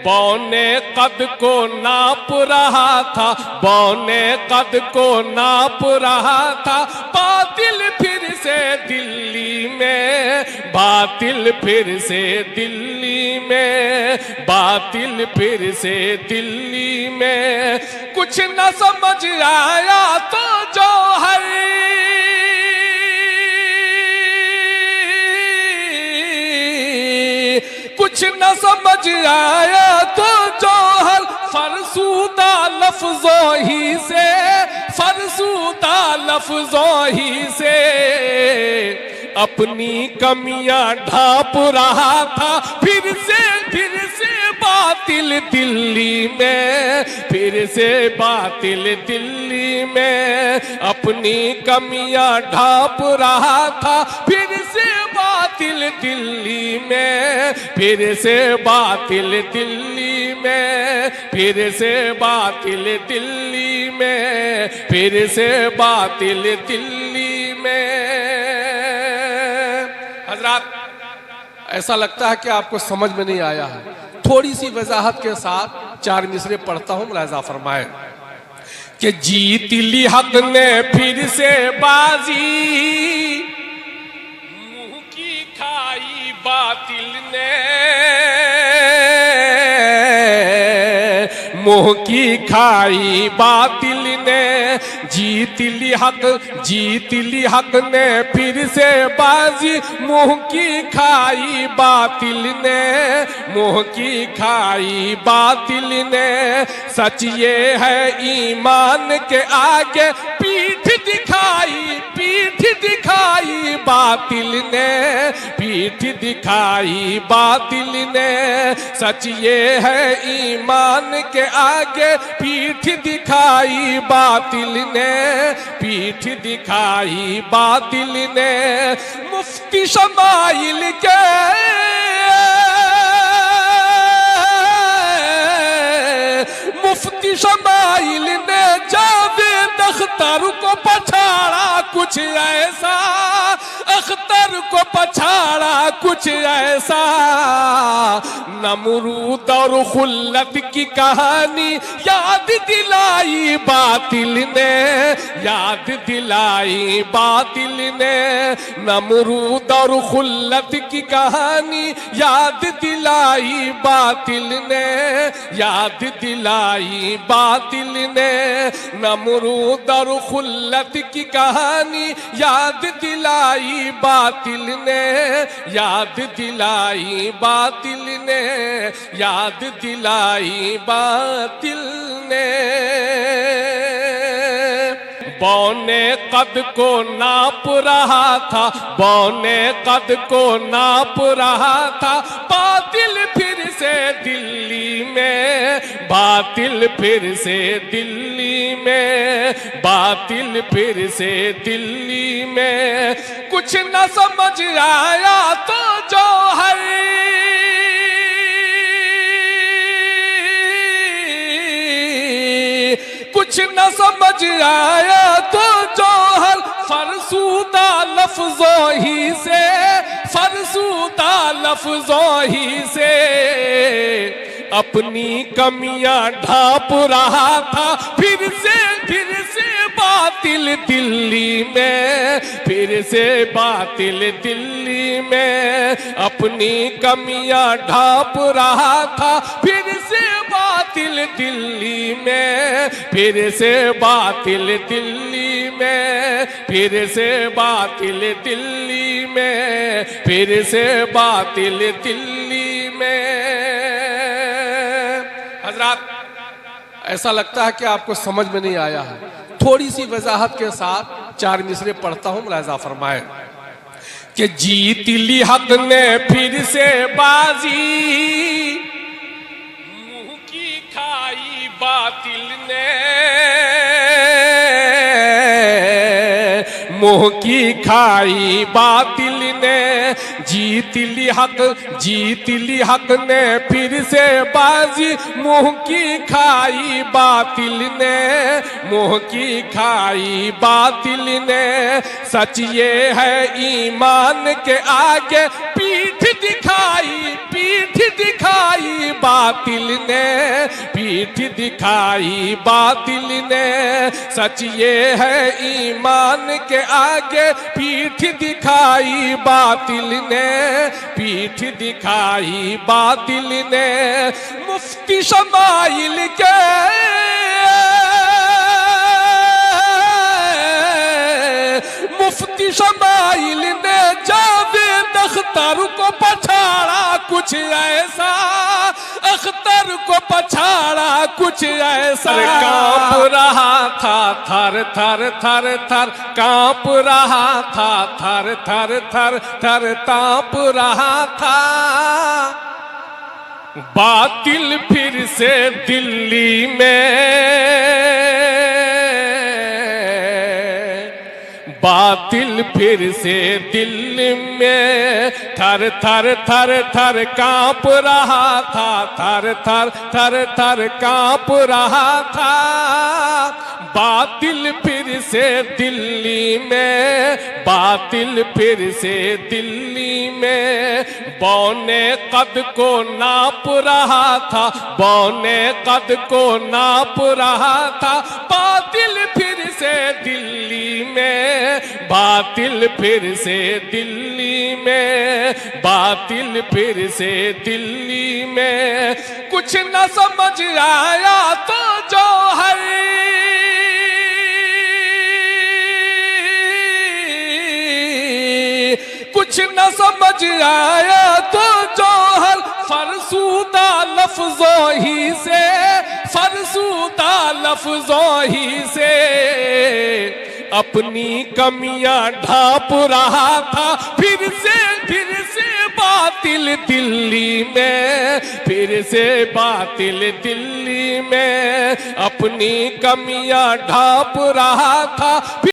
बौने कद को नाप रहा था, बौने कद को नाप रहा था। बातिल फिर से दिल्ली में, बातिल फिर से दिल्ली में, बातिल फिर से दिल्ली में। कुछ न समझ आया तो जो है कुछ न समझ आया तो जोहर फरसूदा लफ्जों ही से, फरसूदा लफ्जों ही से अपनी कमियां ढांप रहा था। फिर से बातिल दिल्ली में, फिर से बातिल दिल्ली में अपनी कमियां ढांप रहा था। फिर से बातिल दिल्ली में, फिर से बातिल दिल्ली में, फिर से बातिल दिल्ली में, फिर से बातिल दिल्ली में। हजरात, ऐसा लगता है कि आपको समझ में नहीं आया है। थोड़ी सी वजाहत के साथ 4 मिसरे पढ़ता हूं, मुलाहिजा फरमाए कि जीत ली हक ने फिर से बाजी, मुंह की खाई बातिल ने, मुंह की खाई बातिल ने। जीत ली हक, जीत ली हक ने फिर से बाजी, मुंह की खाई बातिल ने, मुंह की खाई बातिल ने। सच ये है ईमान के आगे पीठ दिखाई, पीठ दिखाई बातिल ने, पीठ दिखाई बातिल ने। सच ये है ईमान के आगे पीठ दिखाई बातिल ने, पीठ दिखाई बातिल ने। मुफ्ती शमाइल के, मुफ्ती शमाइल ने जावेद अख्तर को पछाड़ा कुछ ऐसा, अख्तर को पछाड़ा कुछ ऐसा। नमरूद और खुल्लत की कहानी याद दिलाई बातिल ने, याद दिलाई बातिल ने। नमरूद और खुल्लत की कहानी याद दिलाई बातिल ने, याद दिलाई बातिल ने। नमरूद और खुल्लत की कहानी याद दिलाई बातिल ने, याद दिलाई बातिल ने, याद दिलाई बातिल ने। बौने कद को नाप रहा था, बौने कद को नाप रहा था। बातिल फिर से दिल्ली में, बातिल फिर से दिल्ली में, बातिल फिर से दिल्ली में। कुछ न समझ आया तो जो है कुछ न समझ आया तो जोहर फरसूदा लफ्जों ही से, फरसूदा लफ्जों ही से अपनी कमियां ढांप रहा था। फिर से बातिल दिल्ली में, फिर से बातिल दिल्ली में अपनी कमियां ढांप रहा था। फिर से बातिल दिल्ली में, फिर से बातिल दिल्ली में, फिर से बातिल दिल्ली में, फिर से बातिल दिल्ली में। हजरात, ऐसा लगता है कि आपको समझ में नहीं आया है। थोड़ी सी वजाहत के साथ 4 मिसरे पढ़ता हूं, मुलाहिजा फरमाए कि जीत ली हक ने फिर से बाजी, मुंह की खाई बातिल ने, मुंह की खाई बातिल ने। जीत ली हक, जीत ली हक ने फिर से बाजी, मुंह की खाई बातिल ने, मुंह की खाई बातिल ने। सच ये है ईमान के आगे पीठ दिखाई, पीठ पीठ दिखाई बातिल ने, पीठ दिखाई बातिल ने। सच ये है ईमान के आगे पीठ दिखाई बातिल ने, पीठ दिखाई बातिल ने। मुफ्ती शमाइल के मुफ्ती शमाइल ने जावेद अख्तर को पछाड़ा कुछ ऐसा, अख्तर को पछाड़ा कुछ ऐसा। कांप रहा था थर थर थर थर, कांप रहा था थर थर थर थर, कांप रहा था। बातिल फिर से दिल्ली में, बातिल फिर से दिल में थर थर थर थर कांप रहा था, थर थर थर थर कांप रहा था। बातिल फिर से दिल्ली में, बातिल फिर से दिल्ली में। बौने कद को नाप रहा था, बौने कद को नाप रहा था। बातिल फिर से दिल्ली में, बातिल फिर से दिल्ली में, बातिल फिर से दिल्ली में। कुछ न समझ आया तो जौहर, कुछ न समझ आया तो जौहर फरसूदा लफ्जों ही से, फरसूदा लफ्जों ही से अपनी कमियां ढांप रहा था। फिर से बातिल दिल्ली में, फिर से बातिल दिल्ली में अपनी कमियां ढांप रहा था।